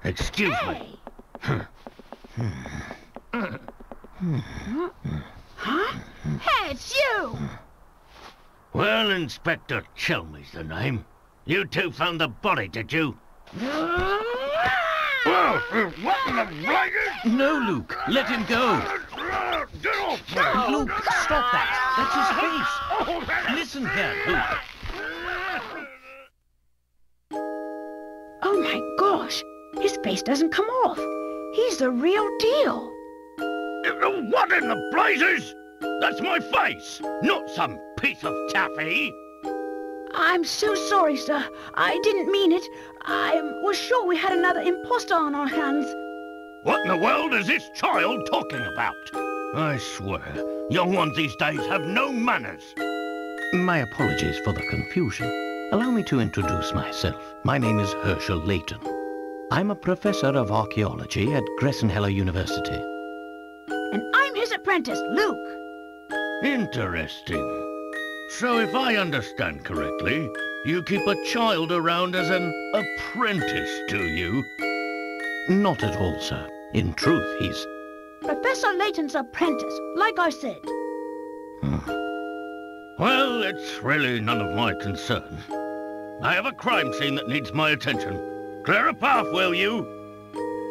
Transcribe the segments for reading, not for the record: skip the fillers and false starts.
Excuse me. Huh? Hey, it's you! Well, Inspector Chelmey's the name. You two found the body, did you? Well, what in the blazes? No, Luke, let him go. Get off me! Luke, stop that. That's his face. Listen here, Luke. Oh my gosh! His face doesn't come off. He's the real deal. What in the blazes? That's my face, not some piece of taffy. I'm so sorry, sir. I didn't mean it. I was sure we had another imposter on our hands. What in the world is this child talking about? I swear, young ones these days have no manners. My apologies for the confusion. Allow me to introduce myself. My name is Layton. I'm a professor of archaeology at Gressenheller University. And I'm his apprentice, Luke. Interesting. So if I understand correctly, you keep a child around as an apprentice, do you? Not at all, sir. In truth, he's... Professor Layton's apprentice, like I said. Well, it's really none of my concern. I have a crime scene that needs my attention. Clear a path, will you?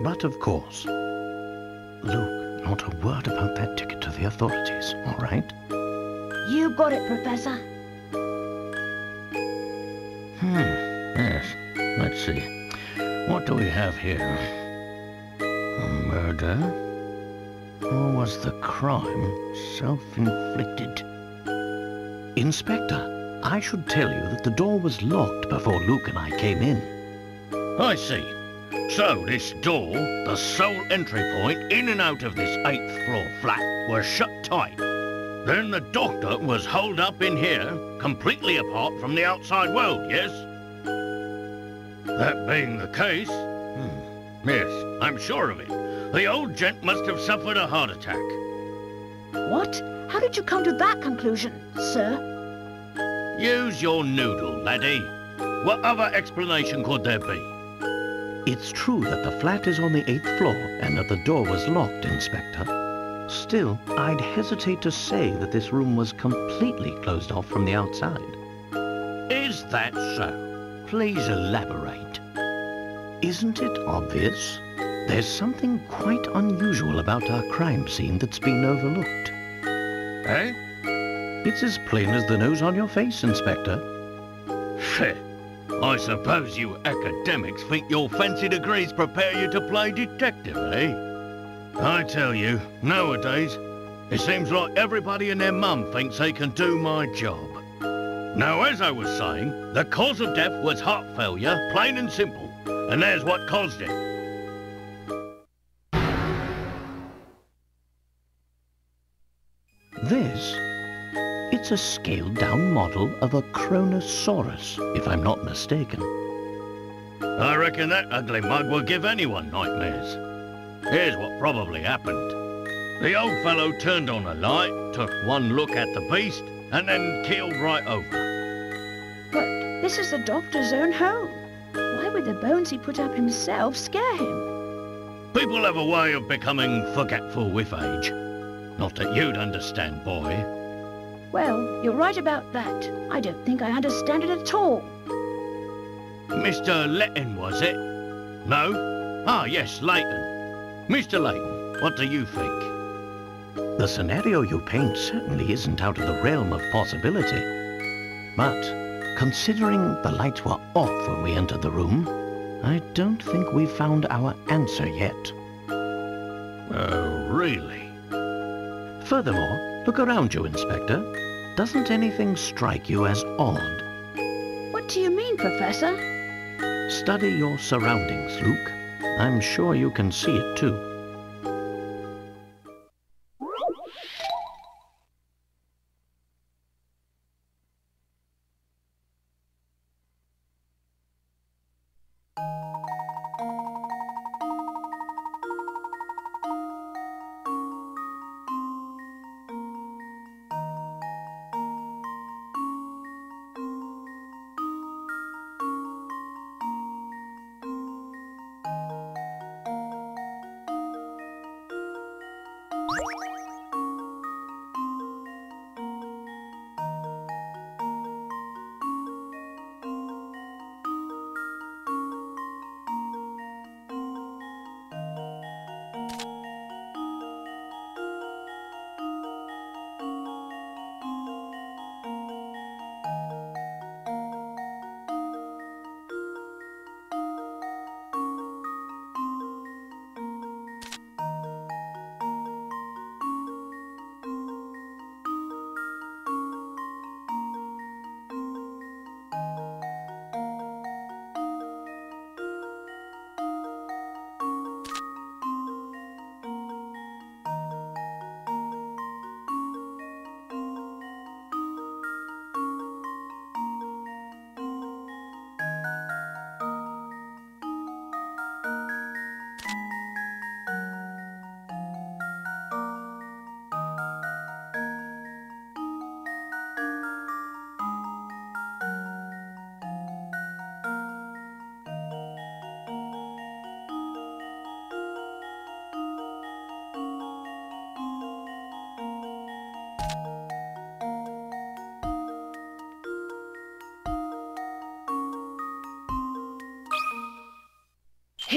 But of course. Luke, not a word about that ticket to the authorities, all right? You got it, Professor. Yes. Let's see. What do we have here? A murder? Or was the crime self-inflicted? Inspector, I should tell you that the door was locked before Luke and I came in. I see. So this door, the sole entry point in and out of this 8th floor flat, was shut tight. Then the doctor was holed up in here, completely apart from the outside world, yes? That being the case... Yes, I'm sure of it. The old gent must have suffered a heart attack. What? How did you come to that conclusion, sir? Use your noodle, laddie. What other explanation could there be? It's true that the flat is on the 8th floor and that the door was locked, Inspector. Still, I'd hesitate to say that this room was completely closed off from the outside. Is that so? Please elaborate. Isn't it obvious? There's something quite unusual about our crime scene that's been overlooked. Eh? It's as plain as the nose on your face, Inspector. I suppose you academics think your fancy degrees prepare you to play detective, eh? I tell you, nowadays, it seems like everybody and their mum thinks they can do my job. Now, as I was saying, the cause of death was heart failure, plain and simple, and there's what caused it. This? It's a scaled-down model of a Kronosaurus, if I'm not mistaken. I reckon that ugly mug will give anyone nightmares. Here's what probably happened. The old fellow turned on a light, took one look at the beast, and then keeled right over. But this is the doctor's own home. Why would the bones he put up himself scare him? People have a way of becoming forgetful with age. Not that you'd understand, boy. Well, you're right about that. I don't think I understand it at all. Mr. Layton, was it? No? Ah, yes, Layton. Mr. Layton, what do you think? The scenario you paint certainly isn't out of the realm of possibility. But, considering the lights were off when we entered the room, I don't think we've found our answer yet. Oh, really? Furthermore, look around you, Inspector. Doesn't anything strike you as odd? What do you mean, Professor? Study your surroundings, Luke. I'm sure you can see it too.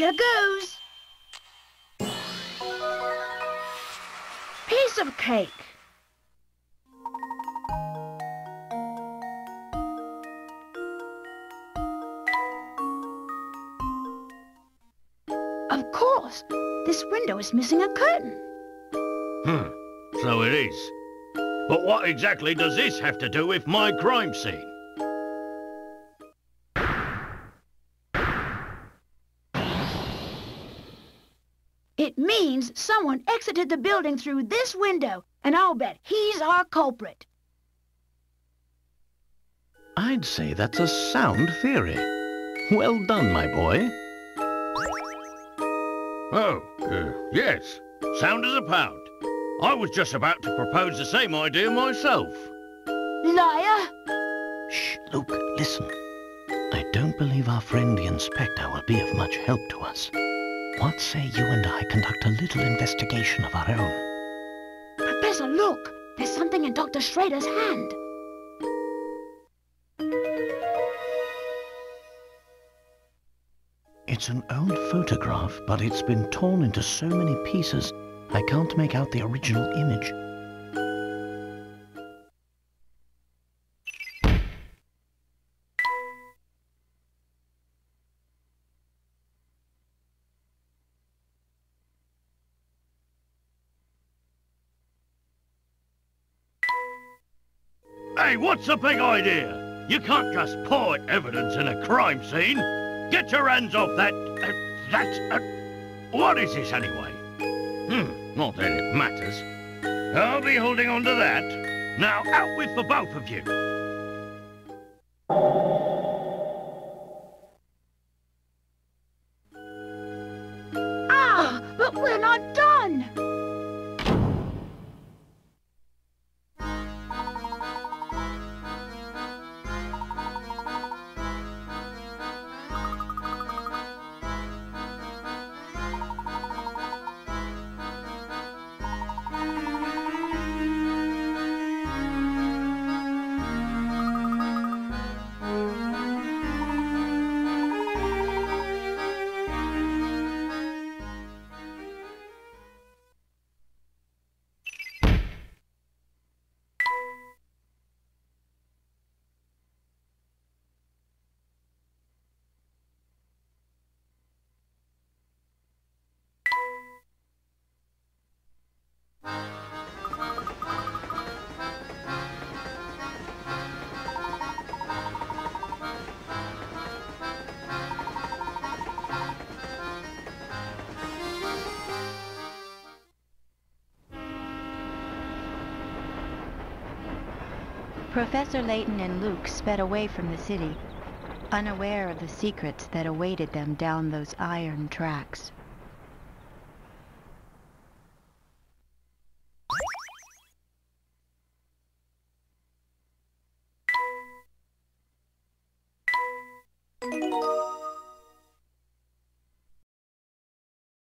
Here goes. Piece of cake. Of course, this window is missing a curtain. So it is. But what exactly does this have to do with my crime scene? It means someone exited the building through this window, and I'll bet he's our culprit. I'd say that's a sound theory. Well done, my boy. Oh, yes. Sound as a pound. I was just about to propose the same idea myself. Liar! Shh, Luke, listen. I don't believe our friend the inspector will be of much help to us. What say you and I conduct a little investigation of our own? Professor, look! There's something in Dr. Schrader's hand. It's an old photograph, but it's been torn into so many pieces, I can't make out the original image. Hey, what's the big idea? You can't just point evidence in a crime scene. Get your hands off that... what is this anyway? Not that it matters. I'll be holding on to that. Now, out with the both of you. Ah, but we're not done! Professor Layton and Luke sped away from the city, unaware of the secrets that awaited them down those iron tracks.